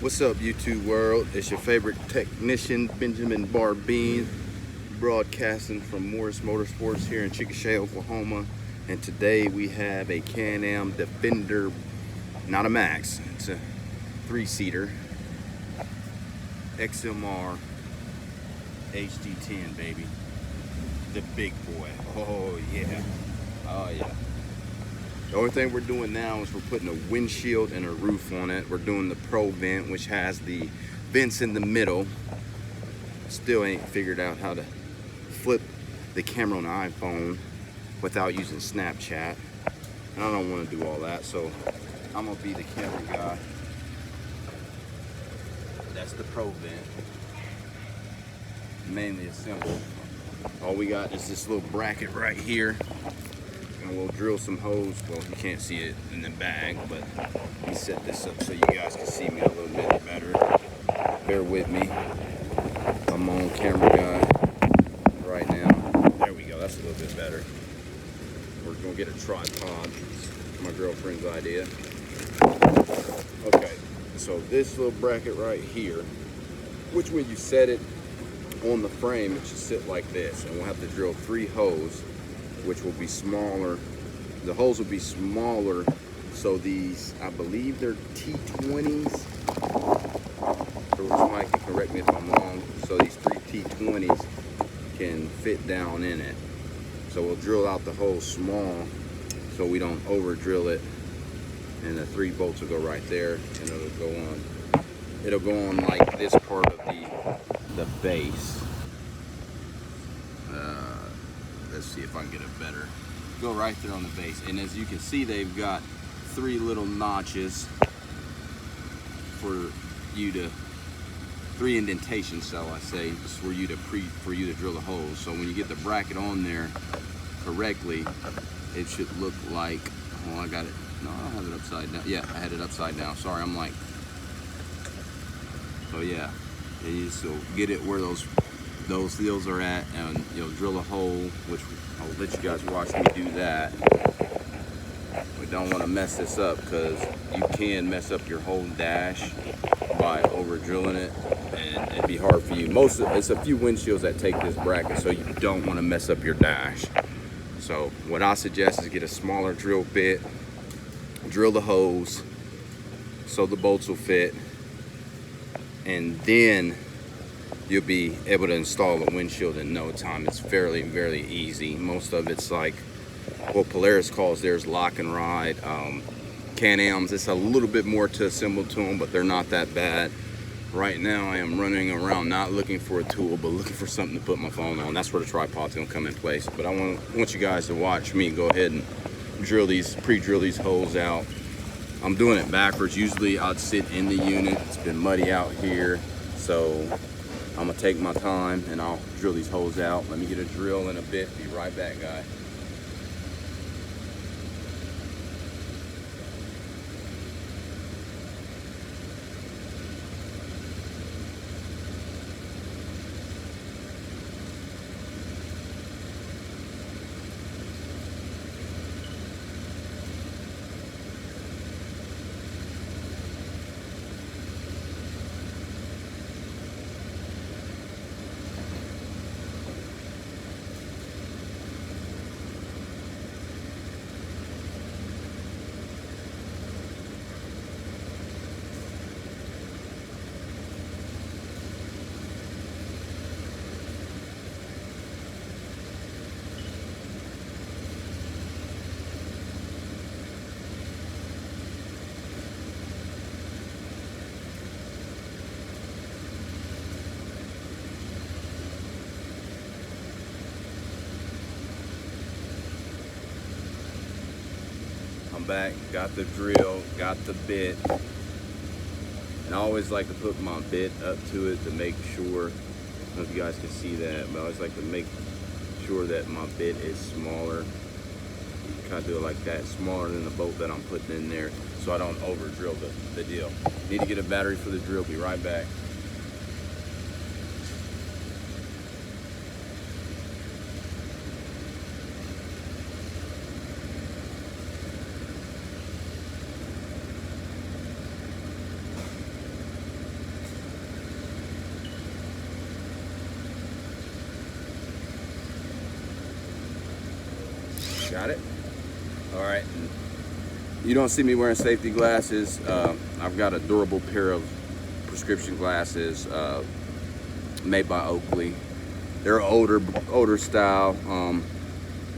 What's up, YouTube world? It's your favorite technician, Benjamin Barbine, broadcasting from Morris Motorsports here in Chickasha, Oklahoma. And today we have a Can Am Defender, not a Max, it's a 3-seater XMR HD10, baby. The big boy. Oh yeah. Oh yeah. The only thing we're doing now is we're putting a windshield and a roof on it. We're doing the Pro Vent, which has the vents in the middle. Still ain't figured out how to flip the camera on the iPhone without using Snapchat. And I don't want to do all that, so I'm gonna be the camera guy. That's the Pro Vent, mainly assembled. All we got is this little bracket right here. And we'll drill some holes. Well, you can't see it in the bag, but let me set this up so you guys can see me a little bit better. Bear with me. I'm on camera guy right now. There we go. That's a little bit better. We're gonna get a tripod. It's my girlfriend's idea. Okay, so this little bracket right here, which when you set it on the frame, it should sit like this, and we'll have to drill 3 holes, which will be smaller. The holes will be smaller, so these, I believe they're T20s. Mike can correct me if I'm wrong. So these 3 T20s can fit down in it. So we'll drill out the hole small so we don't over drill it, and the 3 bolts will go right there, and it'll go on. It'll go on like this part of the base. Let's see if I can get it better. Go right there on the base, and as you can see, they've got 3 little notches for you to 3 indentations, shall I say, for you to drill the holes. So when you get the bracket on there correctly, it should look like. Oh, I got it. No, I don't have it upside down. Yeah, I had it upside down. Sorry, I'm like. So yeah, so get it where those seals are at, and you'll drill a hole, which I'll let you guys watch me do that. We don't want to mess this up, because you can mess up your whole dash by over drilling it, and it'd be hard for you. It's a few windshields that take this bracket, so you don't want to mess up your dash. So what I suggest is get a smaller drill bit, drill the holes so the bolts will fit, and then you'll be able to install a windshield in no time. It's fairly easy. Most of it's like what Polaris calls theirs lock and ride. Can Am's, it's a little bit more to assemble to them, but they're not that bad. Right now I am running around not looking for a tool, but looking for something to put my phone on. That's where the tripod's gonna come in place. But I want you guys to watch me go ahead and pre-drill these holes out. I'm doing it backwards. Usually I'd sit in the unit. It's been muddy out here, so I'm gonna take my time and I'll drill these holes out. Let me get a drill in a bit. Be right back, guys. Back, got the drill, got the bit, and I always like to put my bit up to it to make sure. I don't know if you guys can see that, but I always like to make sure that my bit is smaller. Kind of do it like that, smaller than the bolt that I'm putting in there, so I don't over drill the deal. Need to get a battery for the drill. Be right back. Got it? All right. You don't see me wearing safety glasses. I've got a durable pair of prescription glasses made by Oakley. They're older style.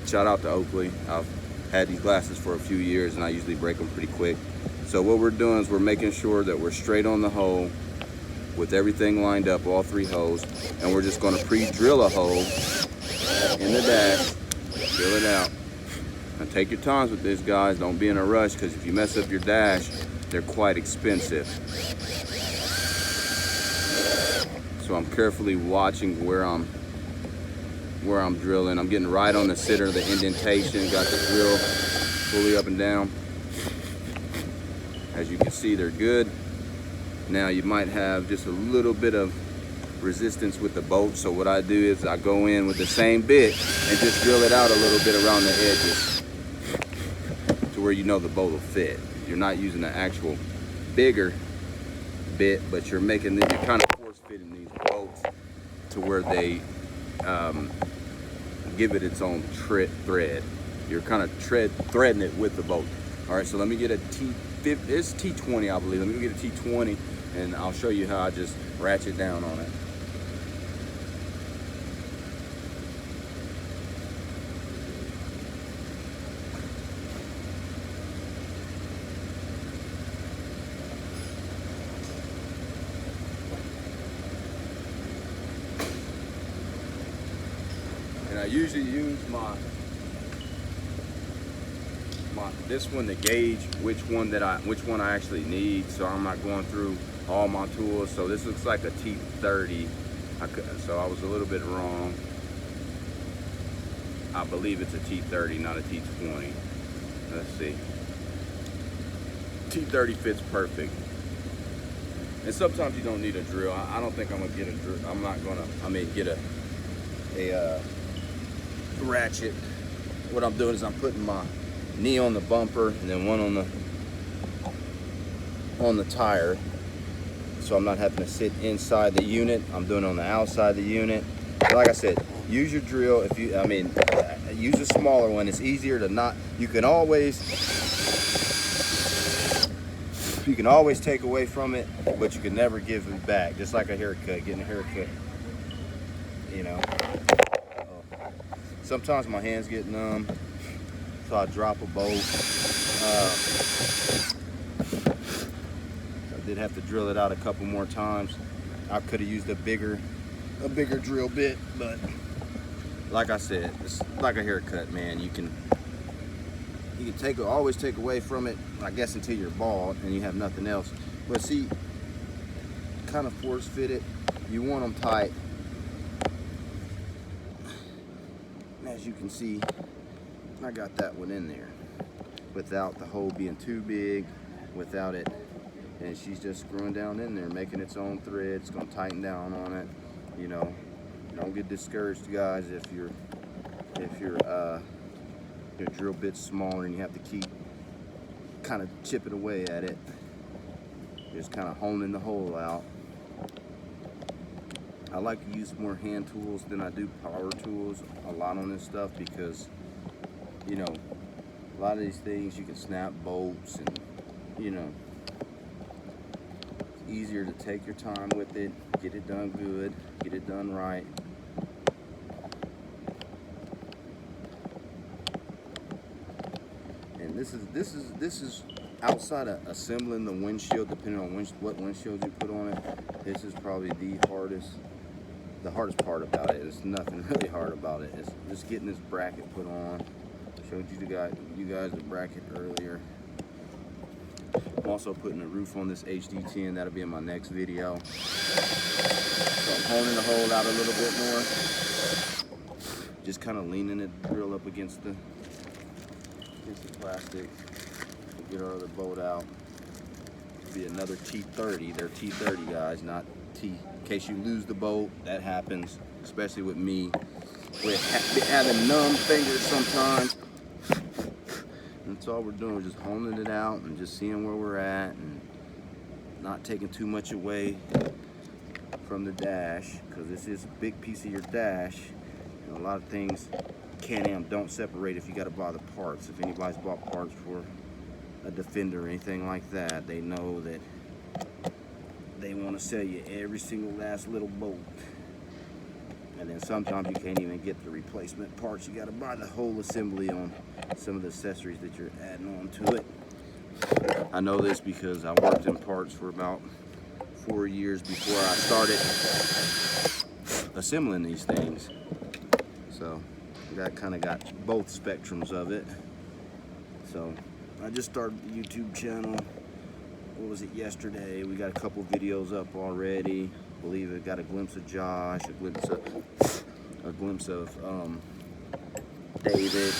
Shout out to Oakley. I've had these glasses for a few years and I usually break them pretty quick. So what we're doing is we're making sure that we're straight on the hole with everything lined up, all 3 holes, and we're just going to pre-drill a hole in the dash, drill it out. Now take your times with this, guys. Don't be in a rush, because if you mess up your dash, they're quite expensive. So I'm carefully watching where I'm drilling. I'm getting right on the center of the indentation. Got the drill fully up and down. As you can see, they're good. Now you might have just a little bit of resistance with the bolt. So what I do is I go in with the same bit and just drill it out a little bit around the edges to where you know the bolt will fit. You're not using the actual bigger bit, but you're kind of force fitting these bolts to where they give it its own thread. You're kind of threading it with the bolt. All right, so let me get a T50. It's T20, I believe. Let me get a T20, and I'll show you how I just ratchet down on it. And I usually use this one to gauge which one I actually need, so I'm not going through all my tools. So this looks like a T30. So I was a little bit wrong. I believe it's a T30, not a T20. Let's see. T30 fits perfect. And sometimes you don't need a drill. I don't think I'm gonna get a drill. I'm not gonna. Get a ratchet. What I'm doing is I'm putting my knee on the bumper and then one on the tire, so I'm not having to sit inside the unit. I'm doing it on the outside of the unit. Like I said, use your drill. If you use a smaller one. It's easier to not. You can always take away from it, but you can never give it back. Just like a haircut, getting a haircut, you know. Sometimes my hands get numb, so I drop a bolt. I did have to drill it out a couple more times. I could have used a bigger drill bit, but like I said, it's like a haircut, man. You can always take away from it, I guess, until you're bald and you have nothing else. But see, kind of force fit it. You want them tight. As you can see, I got that one in there without the hole being too big, without it, and she's just screwing down in there, making its own thread. It's gonna tighten down on it. You know, don't get discouraged, guys, if your drill bit's smaller and you have to keep kind of chipping away at it, just kind of honing the hole out. I like to use more hand tools than I do power tools a lot on this stuff, because, you know, a lot of these things you can snap bolts, and, you know, it's easier to take your time with it, get it done good, get it done right. And this is outside of assembling the windshield, depending on what windshield you put on it. This is probably the hardest part about it. There's nothing really hard about it. It's just getting this bracket put on. Showed you guys the bracket earlier. I'm also putting a roof on this HD10. That'll be in my next video. So I'm honing the hole out a little bit more. Just kind of leaning it, drill up against the plastic to get our other bolt out. It'll be another T30. They're T30, guys, not T. In case you lose the bolt, that happens, especially with me, with having numb fingers sometimes. And that's all we're doing. We're just honing it out and just seeing where we're at, and not taking too much away from the dash, because this is a big piece of your dash, and a lot of things Can Am don't separate if you got to buy the parts. If anybody's bought parts for a Defender or anything like that, they know that they want to sell you every single last little bolt. And then sometimes you can't even get the replacement parts. You got to buy the whole assembly on some of the accessories that you're adding on to it. I know this because I worked in parts for about 4 years before I started assembling these things. So that kind of got both spectrums of it. So I just started the YouTube channel. What was it, yesterday? We got a couple videos up already. I believe it got a glimpse of Josh, a glimpse of David.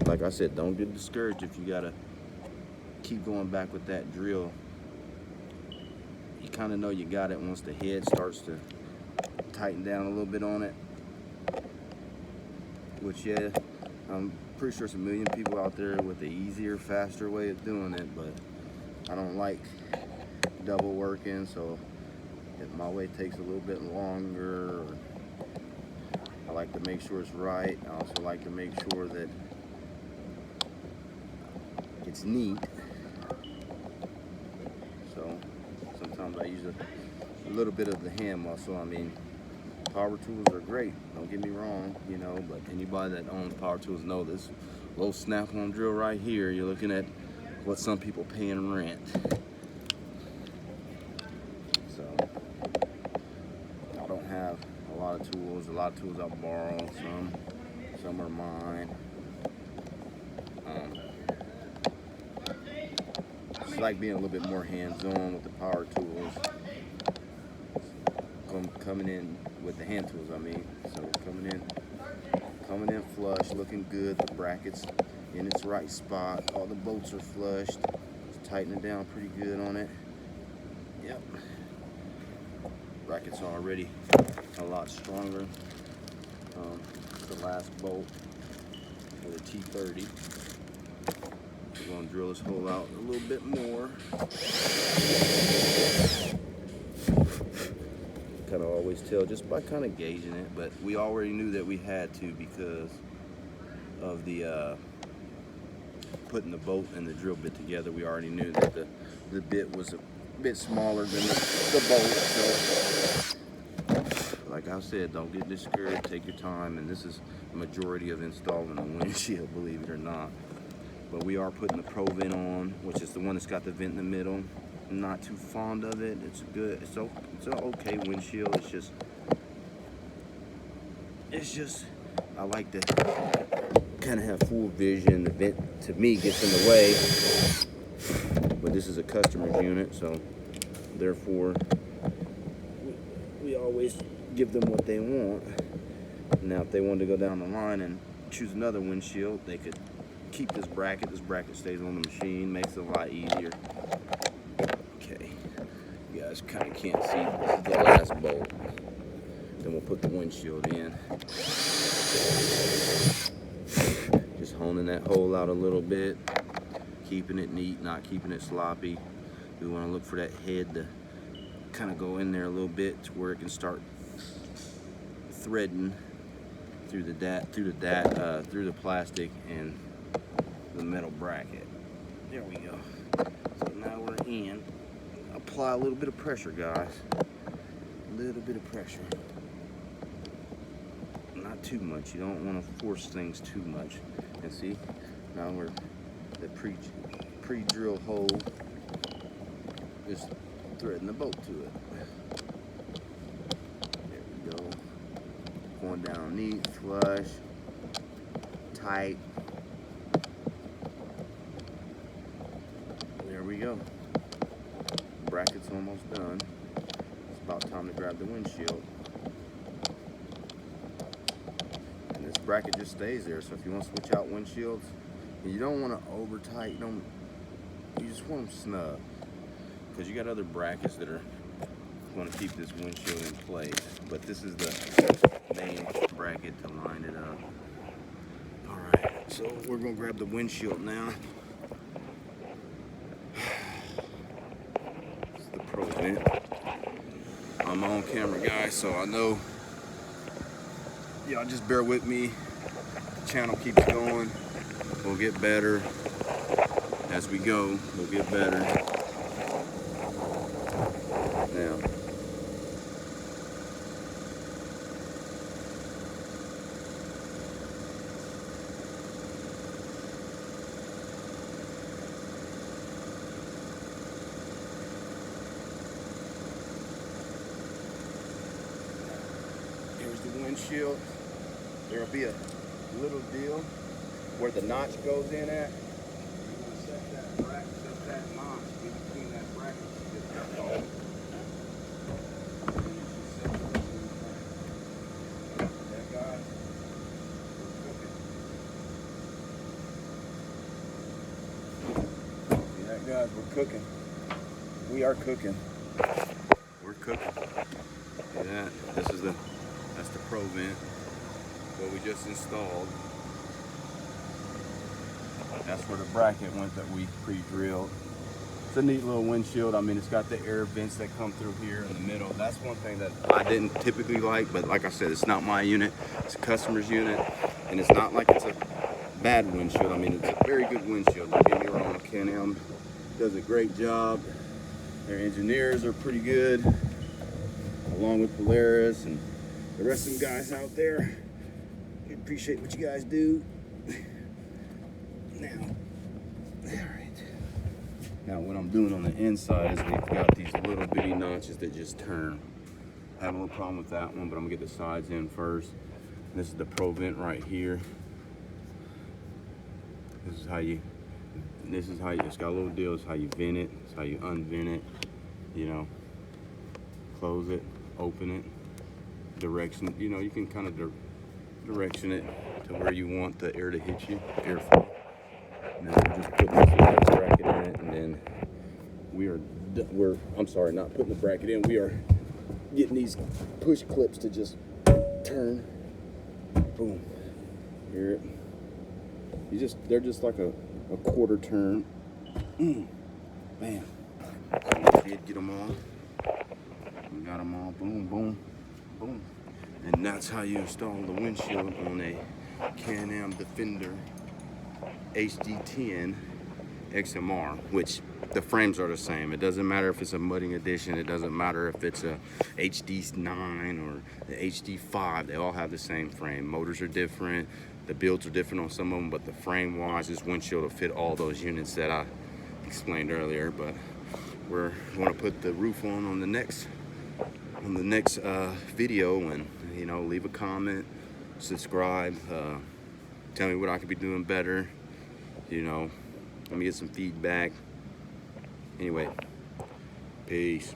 Like I said, don't get discouraged if you gotta keep going back with that drill. You kind of know you got it once the head starts to tighten down a little bit on it. Which, yeah, I'm pretty sure there's a million people out there with the easier, faster way of doing it, but I don't like double working, so if my way takes a little bit longer, or I like to make sure it's right. I also like to make sure that it's neat. So sometimes I use a little bit of the hand muscle. I mean, power tools are great, don't get me wrong, you know, but anybody that owns power tools know this little snap-on drill right here, you're looking at what some people pay in rent. So I don't have a lot of tools. A lot of tools I borrow. Some are mine. It's like being a little bit more hands-on with the power tools. Coming in with the hand tools, I mean. So coming in flush, looking good. The bracket's in its right spot. All the bolts are flushed. It's tightening down pretty good on it. Yep. Bracket's already a lot stronger. The last bolt for the T30. We're going to drill this hole out a little bit more. Kind of always tell just by kind of gauging it, but we already knew that we had to because of the putting the bolt and the drill bit together. We already knew that the bit was a bit smaller than the bolt. So, like I said, don't get discouraged. Take your time, and this is the majority of installing a windshield, believe it or not. But we are putting the Pro Vent on, which is the one that's got the vent in the middle. I'm not too fond of it. It's good. It's an okay windshield. It's just I like to kind of have full vision. The vent to me gets in the way, but this is a customer's unit, so therefore we always give them what they want. Now, if they wanted to go down the line and choose another windshield, they could keep this bracket. This bracket stays on the machine, makes it a lot easier. Okay, you guys kind of can't see. This is the last bolt. Then we'll put the windshield in. Just honing that hole out a little bit, keeping it neat, not keeping it sloppy. We want to look for that head to kind of go in there a little bit to where it can start threading through the plastic and the metal bracket. There we go. So now we're in. Apply a little bit of pressure, guys. A little bit of pressure. Not too much. You don't want to force things too much. And see, now we're the pre-drill hole is threading the bolt to it. There we go. Going down neat, flush, tight. There we go. Bracket's almost done. It's about time to grab the windshield. And this bracket just stays there, so if you want to switch out windshields, and you don't want to over tight, you just want them snug, because you got other brackets that are going to keep this windshield in place, but this is the main bracket to line it up. All right, so we're going to grab the windshield now. It's the Pro Vent. I'm on camera, guys, so I know y'all just bear with me. The channel keeps going. We'll get better as we go. We'll get better. Now, here's the windshield. There'll be a little deal where the notch goes in at. You're going to set that bracket, set that notch in between that bracket to get that off. Yeah, guys, we're cooking. See that, guys? We're cooking. We are cooking. We're cooking. See that? That's the Pro vent. What we just installed. That's where the bracket went that we pre-drilled. It's a neat little windshield. I mean, it's got the air vents that come through here in the middle. That's one thing that I didn't typically like, but like I said, it's not my unit. It's a customer's unit, and it's not like it's a bad windshield. I mean, it's a very good windshield. Don't get me wrong, Can Am does a great job. Their engineers are pretty good, along with Polaris and the rest of them guys out there. We appreciate what you guys do. Now, all right. Now what I'm doing on the inside is we've got these little bitty notches that just turn. I have no problem with that one, but I'm gonna get the sides in first. This is the Pro vent right here. This is how you, it's got a little deal. It's how you vent it. It's how you unvent it. You know, close it, open it, direction. You know, you can kind of direction it to where you want the air to hit you, airflow. Now we're just putting this bracket in it, and then I'm sorry, not putting the bracket in. We are getting these push clips to just turn. Boom. Hear it? They're just like a quarter turn. Bam. So we did get them all. We got them all. Boom, boom, boom. And that's how you install the windshield on a Can Am Defender HD10 XMR, which the frames are the same. It doesn't matter if it's a mudding edition. It doesn't matter if it's a HD9 or the HD5. They all have the same frame. Motors are different. The builds are different on some of them, but the frame wise, this windshield will fit all those units that I explained earlier. But we're going to put the roof on the next video, and you know, leave a comment, subscribe, tell me what I could be doing better. You know, let me get some feedback. Anyway, peace.